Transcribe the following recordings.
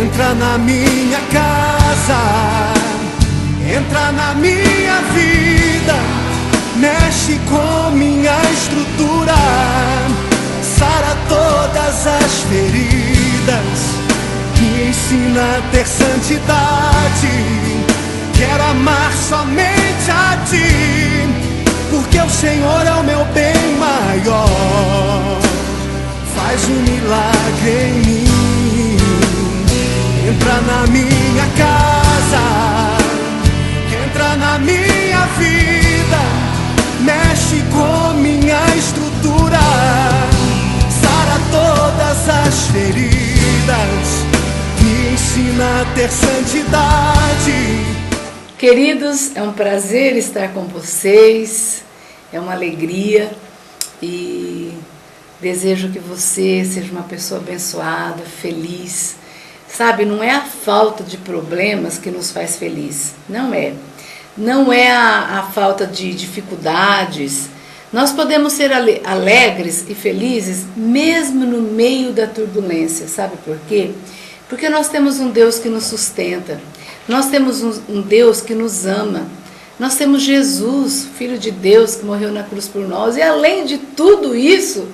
Entra na minha casa, entra na minha vida, mexe com minha estrutura, sara todas as feridas, me ensina a ter santidade. Quero amar somente a Ti, porque o Senhor é o meu bem maior. Faz um milagre em mim. Entra na minha casa, entra na minha vida, mexe com minha estrutura, sara todas as feridas, me ensina a ter santidade. Queridos, é um prazer estar com vocês, é uma alegria e desejo que você seja uma pessoa abençoada, feliz. Sabe, não é a falta de problemas que nos faz feliz, não é. Não é a falta de dificuldades. Nós podemos ser alegres e felizes mesmo no meio da turbulência, sabe por quê? Porque nós temos um Deus que nos sustenta, nós temos um Deus que nos ama, nós temos Jesus, Filho de Deus, que morreu na cruz por nós, e além de tudo isso,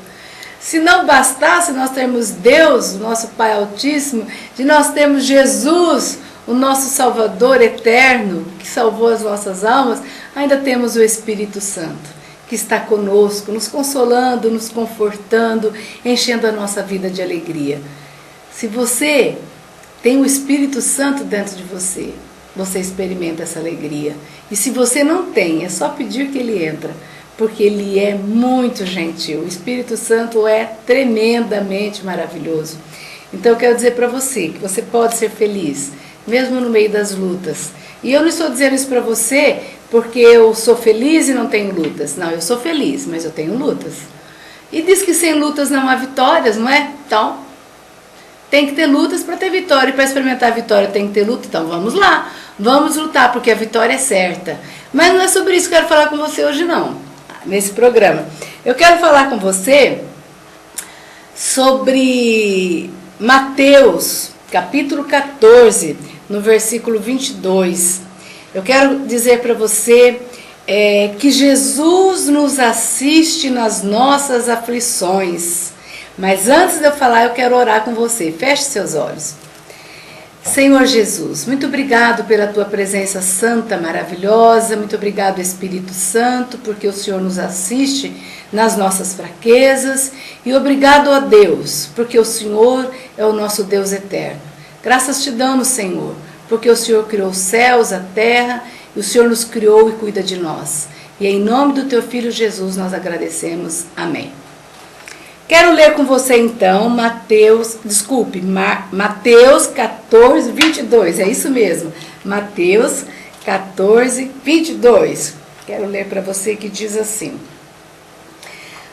se não bastasse nós termos Deus, o nosso Pai Altíssimo, de nós termos Jesus, o nosso Salvador eterno, que salvou as nossas almas, ainda temos o Espírito Santo, que está conosco, nos consolando, nos confortando, enchendo a nossa vida de alegria. Se você tem o Espírito Santo dentro de você, você experimenta essa alegria. E se você não tem, é só pedir que Ele entra, porque Ele é muito gentil. O Espírito Santo é tremendamente maravilhoso. Então eu quero dizer para você que você pode ser feliz, mesmo no meio das lutas. E eu não estou dizendo isso para você porque eu sou feliz e não tenho lutas. Não, eu sou feliz, mas eu tenho lutas. E diz que sem lutas não há vitórias, não é? Então, tem que ter lutas para ter vitória. E para experimentar a vitória tem que ter luta. Então vamos lá, vamos lutar, porque a vitória é certa. Mas não é sobre isso que eu quero falar com você hoje não. Nesse programa. Eu quero falar com você sobre Mateus, capítulo 14, no versículo 22. Eu quero dizer para você que Jesus nos assiste nas nossas aflições. Mas antes de eu falar, eu quero orar com você. Feche seus olhos. Senhor Jesus, muito obrigado pela Tua presença santa, maravilhosa, muito obrigado Espírito Santo, porque o Senhor nos assiste nas nossas fraquezas, e obrigado a Deus, porque o Senhor é o nosso Deus eterno. Graças te damos, Senhor, porque o Senhor criou os céus, a terra, e o Senhor nos criou e cuida de nós. E em nome do Teu Filho Jesus nós agradecemos. Amém. Quero ler com você então Mateus 14, 22, é isso mesmo, Mateus 14, 22. Quero ler para você que diz assim: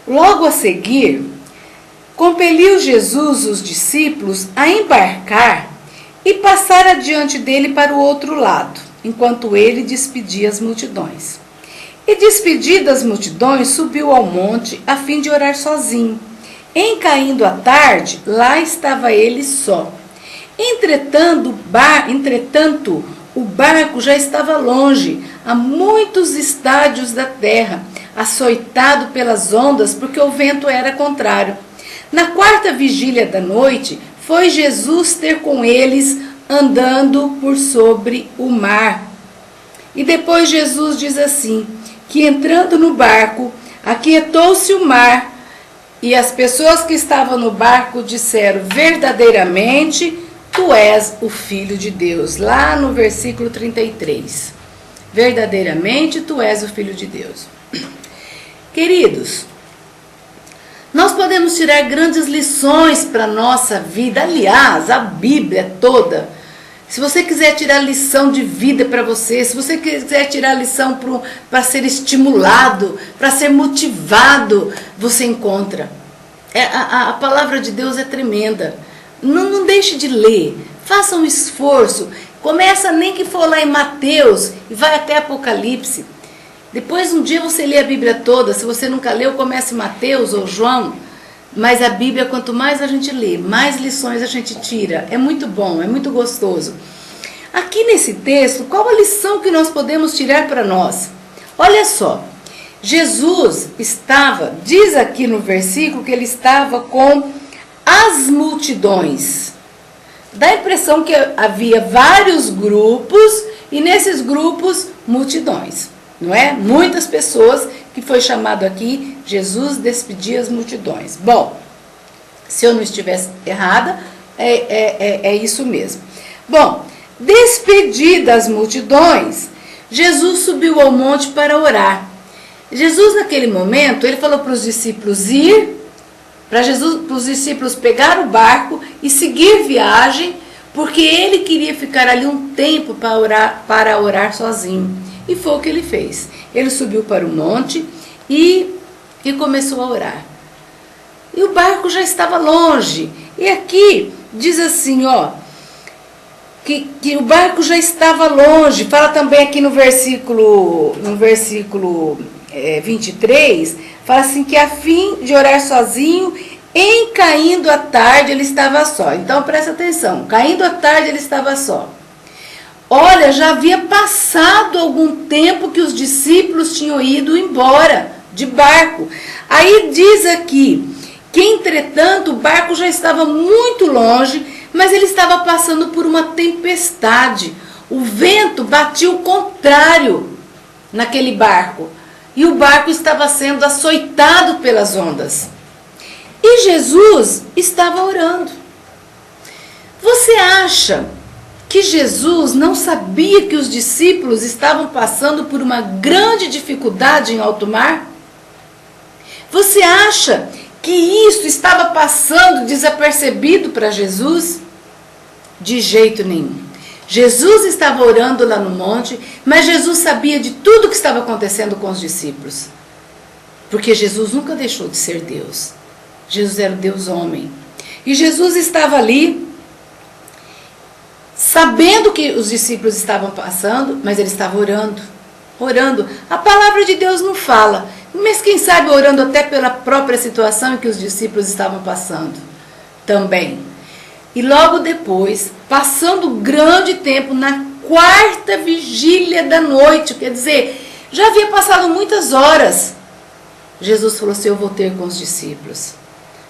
Logo a seguir, compeliu Jesus os discípulos a embarcar e passar adiante dele para o outro lado, enquanto ele despedia as multidões. E despedidas as multidões, subiu ao monte a fim de orar sozinho. Em caindo a tarde, lá estava ele só. Entretanto, o barco já estava longe, a muitos estádios da terra, açoitado pelas ondas, porque o vento era contrário. Na quarta vigília da noite, foi Jesus ter com eles, andando por sobre o mar. E depois Jesus diz assim, que entrando no barco, aquietou-se o mar, e as pessoas que estavam no barco disseram, verdadeiramente, Tu és o Filho de Deus. Lá no versículo 33. Verdadeiramente, Tu és o Filho de Deus. Queridos, nós podemos tirar grandes lições para a nossa vida. Aliás, a Bíblia toda. Se você quiser tirar lição de vida para você, se você quiser tirar lição para ser estimulado, para ser motivado, você encontra. A palavra de Deus é tremenda. Não deixe de ler, faça um esforço. Começa nem que for lá em Mateus e vai até Apocalipse. Depois um dia você lê a Bíblia toda. Se você nunca leu, comece em Mateus ou João. Mas a Bíblia, quanto mais a gente lê, mais lições a gente tira. É muito bom, é muito gostoso. Aqui nesse texto, qual a lição que nós podemos tirar para nós? Olha só, Jesus estava, diz aqui no versículo que ele estava com as multidões. Dá a impressão que havia vários grupos e nesses grupos multidões, não é? Muitas pessoas, que foi chamado aqui, Jesus despedia as multidões. Bom, se eu não estivesse errada, é isso mesmo. Bom, despedidas as multidões, Jesus subiu ao monte para orar. Jesus, naquele momento, ele falou para os discípulos ir, para os discípulos pegar o barco e seguir viagem, porque ele queria ficar ali um tempo para orar sozinho. E foi o que ele fez. Ele subiu para o monte e começou a orar. E o barco já estava longe. E aqui diz assim, ó, que o barco já estava longe. Fala também aqui no versículo 23, fala assim que a fim de orar sozinho, em caindo a tarde ele estava só. Então presta atenção, caindo a tarde ele estava só. Olha, já havia passado algum tempo que os discípulos tinham ido embora de barco. Aí diz aqui que, entretanto, o barco já estava muito longe, mas ele estava passando por uma tempestade. O vento batia o contrário naquele barco. E o barco estava sendo açoitado pelas ondas. E Jesus estava orando. Você acha que Jesus não sabia que os discípulos estavam passando por uma grande dificuldade em alto mar? Você acha que isso estava passando desapercebido para Jesus? De jeito nenhum. Jesus estava orando lá no monte, mas Jesus sabia de tudo o que estava acontecendo com os discípulos. Porque Jesus nunca deixou de ser Deus. Jesus era o Deus homem. E Jesus estava ali, sabendo que os discípulos estavam passando, mas ele estava orando. Orando. A palavra de Deus não fala, mas quem sabe orando até pela própria situação em que os discípulos estavam passando. Também. E logo depois, passando grande tempo, na quarta vigília da noite, quer dizer, já havia passado muitas horas, Jesus falou assim, eu vou ter com os discípulos.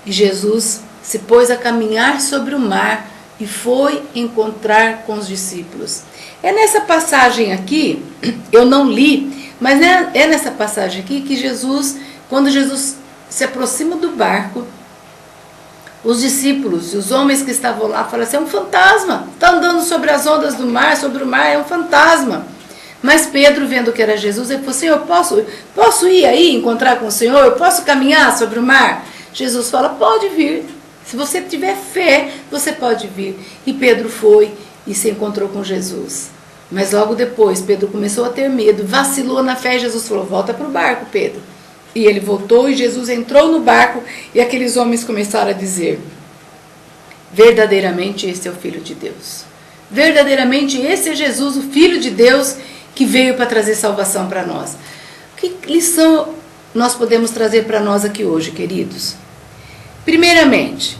E Jesus se pôs a caminhar sobre o mar e foi encontrar com os discípulos. É nessa passagem aqui, eu não li, mas é nessa passagem aqui que Jesus, quando Jesus se aproxima do barco, os discípulos e os homens que estavam lá falam assim, é um fantasma, está andando sobre as ondas do mar, sobre o mar, é um fantasma. Mas Pedro, vendo que era Jesus, ele falou, Senhor, posso ir aí encontrar com o Senhor? Eu posso caminhar sobre o mar? Jesus fala, pode vir. Se você tiver fé, você pode vir. E Pedro foi e se encontrou com Jesus. Mas logo depois, Pedro começou a ter medo, vacilou na fé, e Jesus falou, volta para o barco, Pedro. E ele voltou e Jesus entrou no barco e aqueles homens começaram a dizer, verdadeiramente esse é o Filho de Deus. Verdadeiramente esse é Jesus, o Filho de Deus, que veio para trazer salvação para nós. Que lição nós podemos trazer para nós aqui hoje, queridos? Primeiramente,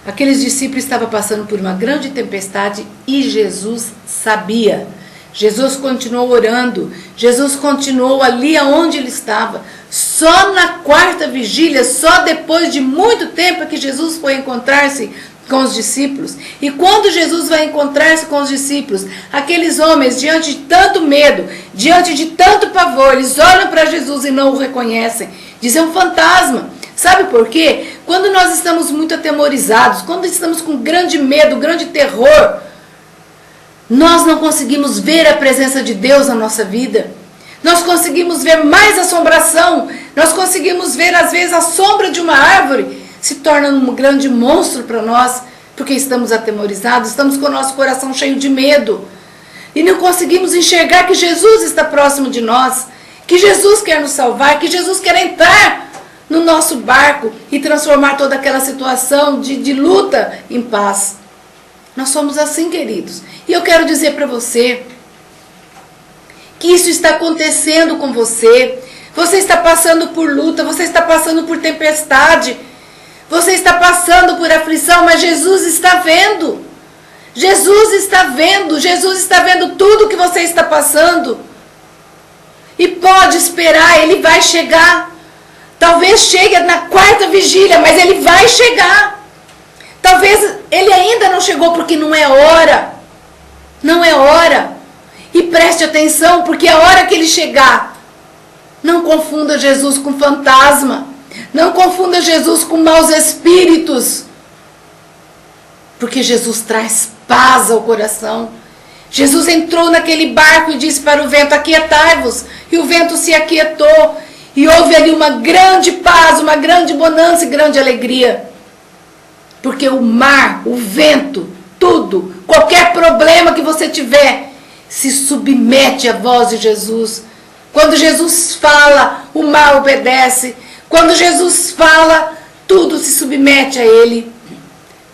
aqueles discípulos estavam passando por uma grande tempestade e Jesus sabia. Jesus continuou orando, Jesus continuou ali aonde ele estava. Só na quarta vigília, só depois de muito tempo que Jesus foi encontrar-se com os discípulos. E quando Jesus vai encontrar-se com os discípulos, aqueles homens, diante de tanto medo, diante de tanto pavor, eles olham para Jesus e não o reconhecem. Dizem, é um fantasma. Sabe por quê? Quando nós estamos muito atemorizados, quando estamos com grande medo, grande terror, nós não conseguimos ver a presença de Deus na nossa vida. Nós conseguimos ver mais assombração. Nós conseguimos ver, às vezes, a sombra de uma árvore se torna um grande monstro para nós, porque estamos atemorizados, estamos com o nosso coração cheio de medo. E não conseguimos enxergar que Jesus está próximo de nós, que Jesus quer nos salvar, que Jesus quer entrar no nosso barco e transformar toda aquela situação de luta em paz. Nós somos assim, queridos. E eu quero dizer para você que isso está acontecendo com você. Você está passando por luta, você está passando por tempestade. Você está passando por aflição, mas Jesus está vendo. Jesus está vendo. Jesus está vendo tudo que você está passando. E pode esperar, Ele vai chegar. Talvez chegue na 4ª vigília, mas Ele vai chegar. Talvez Ele ainda não chegou porque não é hora. Não é hora. E preste atenção, porque a hora que Ele chegar, não confunda Jesus com fantasma. Não confunda Jesus com maus espíritos. Porque Jesus traz paz ao coração. Jesus entrou naquele barco e disse para o vento: aquietai-vos. E o vento se aquietou. E houve ali uma grande paz, uma grande bonança e grande alegria. Porque o mar, o vento, tudo, qualquer problema que você tiver, se submete à voz de Jesus. Quando Jesus fala, o mar obedece. Quando Jesus fala, tudo se submete a Ele.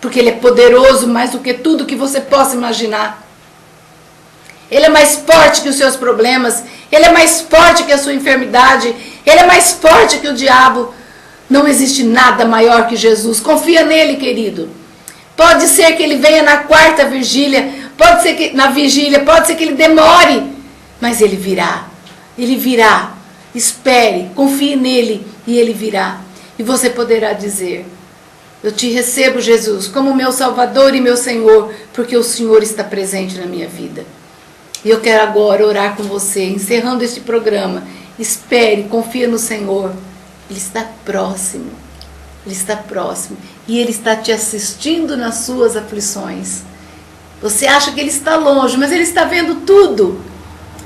Porque Ele é poderoso mais do que tudo que você possa imaginar. Ele é mais forte que os seus problemas. Ele é mais forte que a sua enfermidade. Ele é mais forte que o diabo. Não existe nada maior que Jesus. Confia nele, querido. Pode ser que ele venha na 4ª vigília. Pode ser que na vigília. Pode ser que ele demore. Mas ele virá. Ele virá. Espere. Confie nele. E ele virá. E você poderá dizer: eu te recebo, Jesus, como meu Salvador e meu Senhor, porque o Senhor está presente na minha vida. E eu quero agora orar com você, encerrando este programa. Espere, confia no Senhor. Ele está próximo. Ele está próximo. E Ele está te assistindo nas suas aflições. Você acha que Ele está longe, mas Ele está vendo tudo.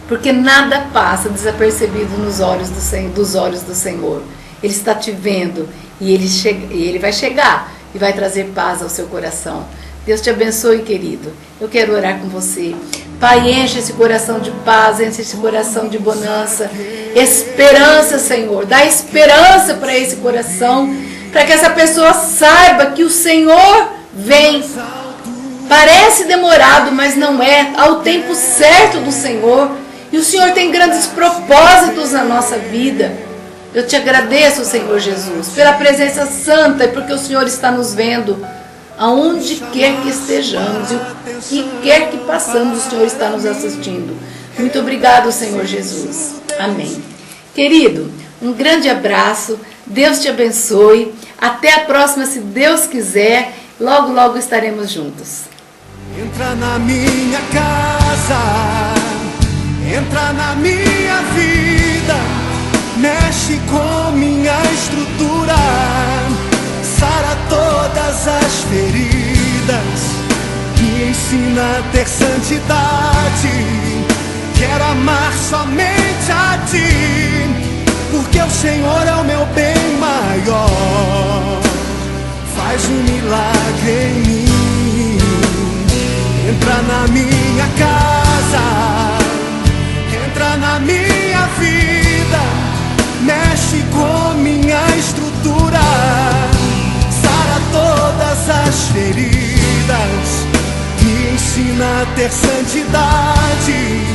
Porque nada passa desapercebido nos olhos dos olhos do Senhor. Ele está te vendo. E Ele vai chegar e vai trazer paz ao seu coração. Deus te abençoe, querido. Eu quero orar com você. Pai, enche esse coração de paz, enche esse coração de bonança, esperança, Senhor. Dá esperança para esse coração, para que essa pessoa saiba que o Senhor vem. Parece demorado, mas não é. Ao tempo certo do Senhor. E o Senhor tem grandes propósitos na nossa vida. Eu te agradeço, Senhor Jesus, pela presença santa e porque o Senhor está nos vendo. Aonde quer que estejamos e o que quer que passamos, o Senhor está nos assistindo. Muito obrigado, Senhor Jesus. Amém. Querido, um grande abraço. Deus te abençoe. Até a próxima, se Deus quiser. Logo, logo estaremos juntos. Entra na minha casa, entra na minha vida, mexe com minha estrutura, sara todas as feridas, me ensina a ter santidade. Quero amar somente a Ti, porque o Senhor é o meu bem maior. Faz um milagre em mim. Entra na minha casa, entra na minha vida, mexe com minha estrutura, sara todas as feridas, me ensina a ter santidade.